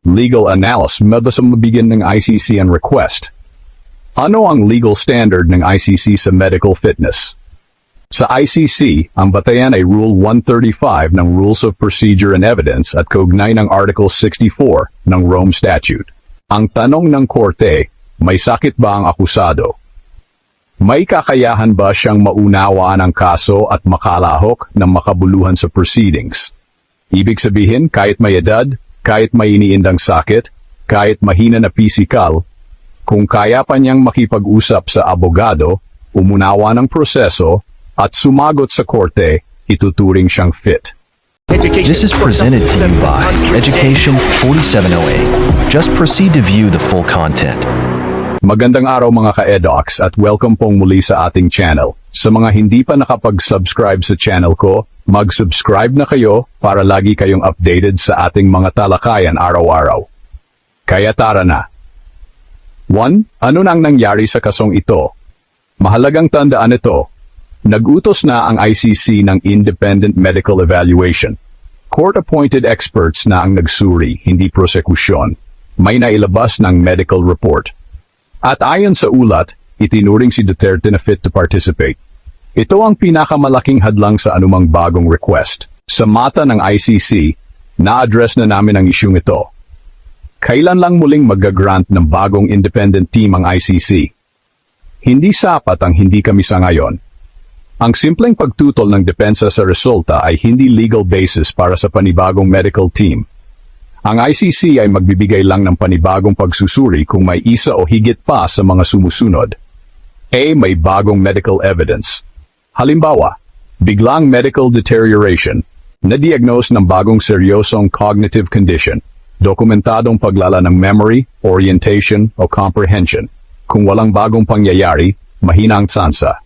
Legal analysis mabasa mabigyan ng ICC ang request. Ano ang legal standard ng ICC sa medical fitness? Sa ICC, ang batayan ay Rule 135 ng Rules of Procedure and Evidence at kaugnay ng Article 64 ng Rome Statute. Ang tanong ng korte, may sakit ba ang akusado? May kakayahan ba siyang maunawaan ang kaso at makalahok ng makabuluhan sa proceedings? Ibig sabihin, kahit may edad, kahit may iniindang sakit, kahit mahina na pisikal, kung kaya pa niyang makipag-usap sa abogado, umunawa ng proseso, at sumagot sa korte, ituturing siyang fit. This is presented to you by Education 4708. Just proceed to view the full content. Magandang araw mga ka-edocs at welcome pong muli sa ating channel. Sa mga hindi pa nakapag-subscribe sa channel ko, mag-subscribe na kayo para lagi kayong updated sa ating mga talakayan araw-araw. Kaya tara na. 1. Ano nang nangyari sa kasong ito? Mahalagang tandaan ito. Nag-utos na ang ICC ng Independent Medical Evaluation. Court-appointed experts na ang nagsuri, hindi prosekusyon. May nailabas ng medical report. At ayon sa ulat, itinuring si Duterte na fit to participate. Ito ang pinakamalaking hadlang sa anumang bagong request. Sa mata ng ICC, na-address na namin ang isyung ito. Kailan lang muling mag-grant ng bagong independent team ang ICC? Hindi sapat ang hindi kami sa ngayon. Ang simpleng pagtutol ng depensa sa resulta ay hindi legal basis para sa panibagong medical team. Ang ICC ay magbibigay lang ng panibagong pagsusuri kung may isa o higit pa sa mga sumusunod. A. May bagong medical evidence. Halimbawa, biglang medical deterioration, na-diagnose ng bagong seryosong cognitive condition, dokumentadong paglala ng memory, orientation, o comprehension. Kung walang bagong pangyayari, mahina ang tsansa.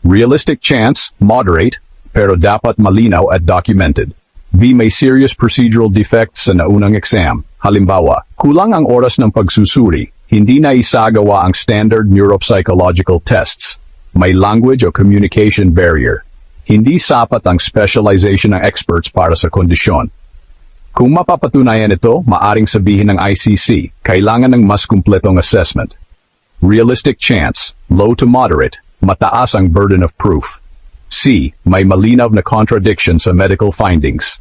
Realistic chance, moderate, pero dapat malinaw at documented. B. May serious procedural defects sa naunang exam. Halimbawa, kulang ang oras ng pagsusuri, hindi na isagawa ang standard neuropsychological tests. May language o communication barrier. Hindi sapat ang specialization ng experts para sa kondisyon. Kung mapapatunayan ito, maaring sabihin ng ICC, kailangan ng mas kumpletong assessment. Realistic chance, low to moderate, mataas ang burden of proof. C. May malinaw na contradiction sa medical findings.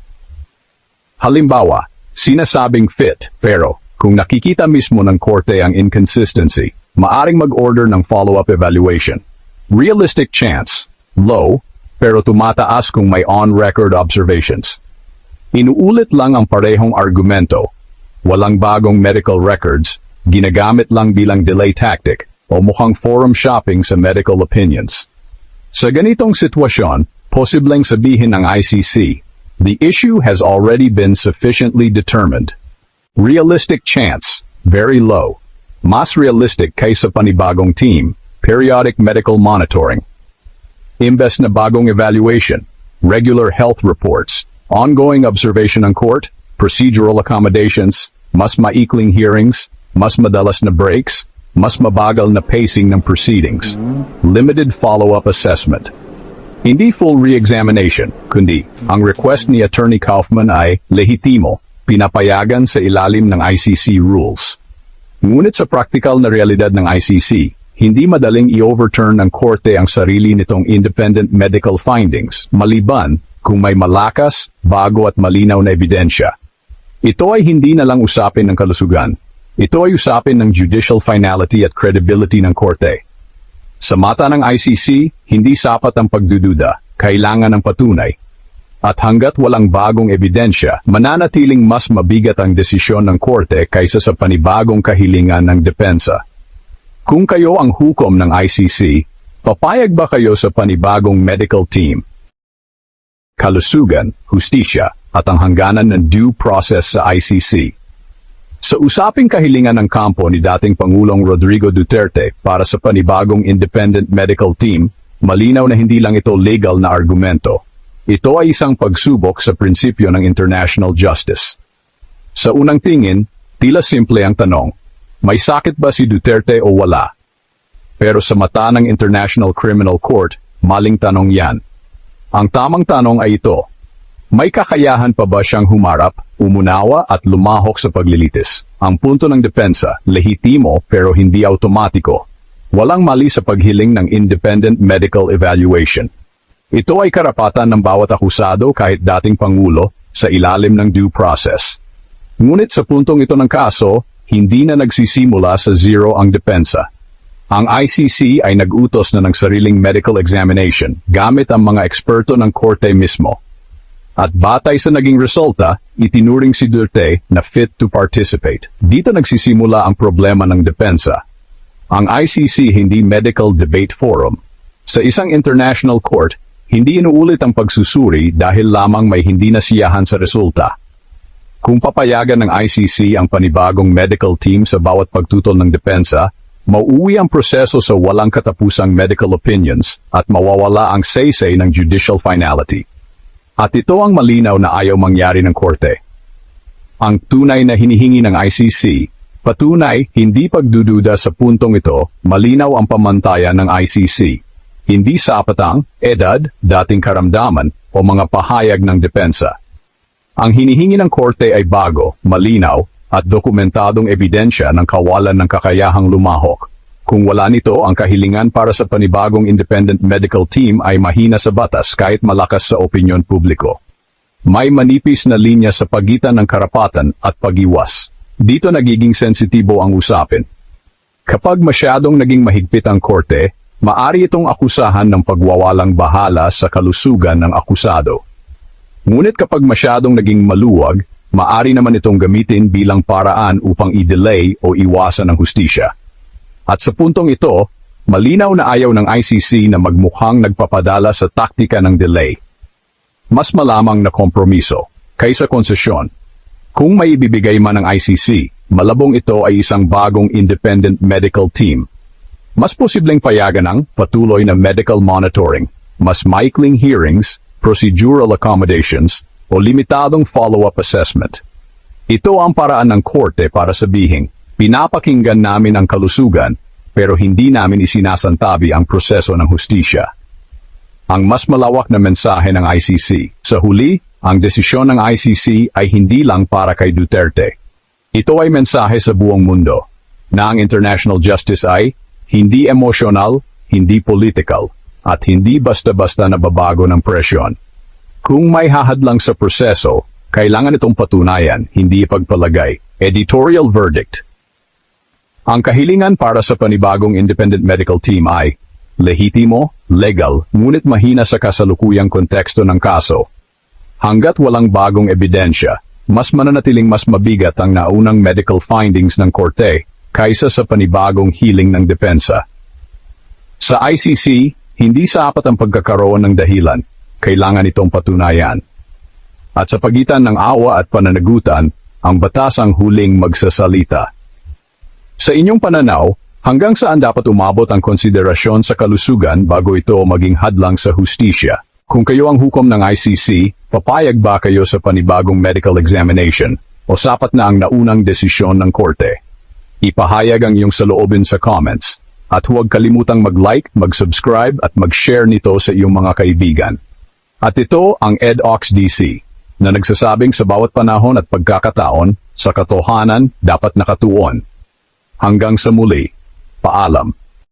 Halimbawa, sinasabing fit, pero kung nakikita mismo ng korte ang inconsistency, maaring mag-order ng follow-up evaluation. Realistic chance, low, pero tumataas kung may on-record observations. Inuulit lang ang parehong argumento, walang bagong medical records, ginagamit lang bilang delay tactic, o mukhang forum shopping sa medical opinions. Sa ganitong sitwasyon, posibleng sabihin ng ICC, the issue has already been sufficiently determined. Realistic chance, very low. Mas realistic kaysa panibagong team, periodic medical monitoring. Imbes na bagong evaluation, regular health reports, ongoing observation ng court, procedural accommodations, mas maikling hearings, mas madalas na breaks, mas mabagal na pacing ng proceedings, limited follow-up assessment. Hindi full re-examination, kundi ang request ni Attorney Kaufman ay lehitimo, pinapayagan sa ilalim ng ICC rules. Ngunit sa praktikal na realidad ng ICC, hindi madaling i-overturn ng korte ang sarili nitong independent medical findings, maliban kung may malakas, bago at malinaw na ebidensya. Ito ay hindi na lang usapin ng kalusugan. Ito ay usapin ng judicial finality at credibility ng korte. Sa mata ng ICC, hindi sapat ang pagdududa, kailangan ng patunay. At hanggat walang bagong ebidensya, mananatiling mas mabigat ang desisyon ng korte kaysa sa panibagong kahilingan ng depensa. Kung kayo ang hukom ng ICC, papayag ba kayo sa panibagong medical team? Kalusugan, hustisya, at ang hangganan ng due process sa ICC. Sa usaping kahilingan ng kampo ni dating Pangulong Rodrigo Duterte para sa panibagong independent medical team, malinaw na hindi lang ito legal na argumento. Ito ay isang pagsubok sa prinsipyo ng international justice. Sa unang tingin, tila simple ang tanong, may sakit ba si Duterte o wala? Pero sa mata ng International Criminal Court, maling tanong yan. Ang tamang tanong ay ito, May kakayahan pa ba siyang humarap, umunawa at lumahok sa paglilitis? Ang punto ng depensa, lehitimo pero hindi automatiko. Walang mali sa paghiling ng independent medical evaluation. Ito ay karapatan ng bawat akusado kahit dating pangulo sa ilalim ng due process. Ngunit sa puntong ito ng kaso, hindi na nagsisimula sa zero ang depensa. Ang ICC ay nag-utos na ng sariling medical examination gamit ang mga eksperto ng korte mismo. At batay sa naging resulta, itinuring si Duterte na fit to participate. Dito nagsisimula ang problema ng depensa. Ang ICC hindi medical debate forum. Sa isang international court, hindi inuulit ang pagsusuri dahil lamang may hindi nasiyahan sa resulta. Kung papayagan ng ICC ang panibagong medical team sa bawat pagtutol ng depensa, mauuwi ang proseso sa walang katapusang medical opinions at mawawala ang say-say ng judicial finality. At ito ang malinaw na ayaw mangyari ng korte. Ang tunay na hinihingi ng ICC, patunay, hindi pagdududa sa puntong ito, malinaw ang pamantayan ng ICC. Hindi sapat ang edad, dating karamdaman, o mga pahayag ng depensa. Ang hinihingi ng korte ay bago, malinaw, at dokumentadong ebidensya ng kawalan ng kakayahang lumahok. Kung wala nito, ang kahilingan para sa panibagong independent medical team ay mahina sa batas kahit malakas sa opinyon publiko. May manipis na linya sa pagitan ng karapatan at pag-iwas. Dito nagiging sensitibo ang usapin. Kapag masyadong naging mahigpit ang korte, maari itong akusahan ng pagwawalang bahala sa kalusugan ng akusado. Ngunit kapag masyadong naging maluwag, maari naman itong gamitin bilang paraan upang i-delay o iwasan ang hustisya. At sa puntong ito, malinaw na ayaw ng ICC na magmukhang nagpapadala sa taktika ng delay. Mas malamang na kompromiso, kaysa konsesyon. Kung may ibibigay man ng ICC, malabong ito ay isang bagong independent medical team. Mas posibleng payagan ng patuloy na medical monitoring, mas maikling hearings, procedural accommodations, o limitadong follow-up assessment. Ito ang paraan ng korte para sabihin, pinapakinggan namin ang kalusugan, pero hindi namin isinasantabi ang proseso ng hustisya. Ang mas malawak na mensahe ng ICC. Sa huli, ang desisyon ng ICC ay hindi lang para kay Duterte. Ito ay mensahe sa buong mundo, na ang international justice ay hindi emotional, hindi political, at hindi basta-basta nababago ng presyon. Kung may hahadlang sa proseso, kailangan itong patunayan, hindi ipagpalagay. Editorial verdict. Ang kahilingan para sa panibagong independent medical team ay lehitimo, legal, ngunit mahina sa kasalukuyang konteksto ng kaso. Hanggat walang bagong ebidensya, mas mananatiling mas mabigat ang naunang medical findings ng korte kaysa sa panibagong hiling ng depensa. Sa ICC, hindi sapat ang pagkakaroon ng dahilan, kailangan itong patunayan. At sa pagitan ng awa at pananagutan, ang batas ang huling magsasalita. Sa inyong pananaw, hanggang saan dapat umabot ang konsiderasyon sa kalusugan bago ito maging hadlang sa hustisya? Kung kayo ang hukom ng ICC, papayag ba kayo sa panibagong medical examination o sapat na ang naunang desisyon ng korte? Ipahayag ang iyong saloobin sa comments at huwag kalimutang mag-like, mag-subscribe at mag-share nito sa iyong mga kaibigan. At ito ang EDOX DC na nagsasabing sa bawat panahon at pagkakataon, sa katotohanan dapat nakatuon. Hanggang sa muli, paalam.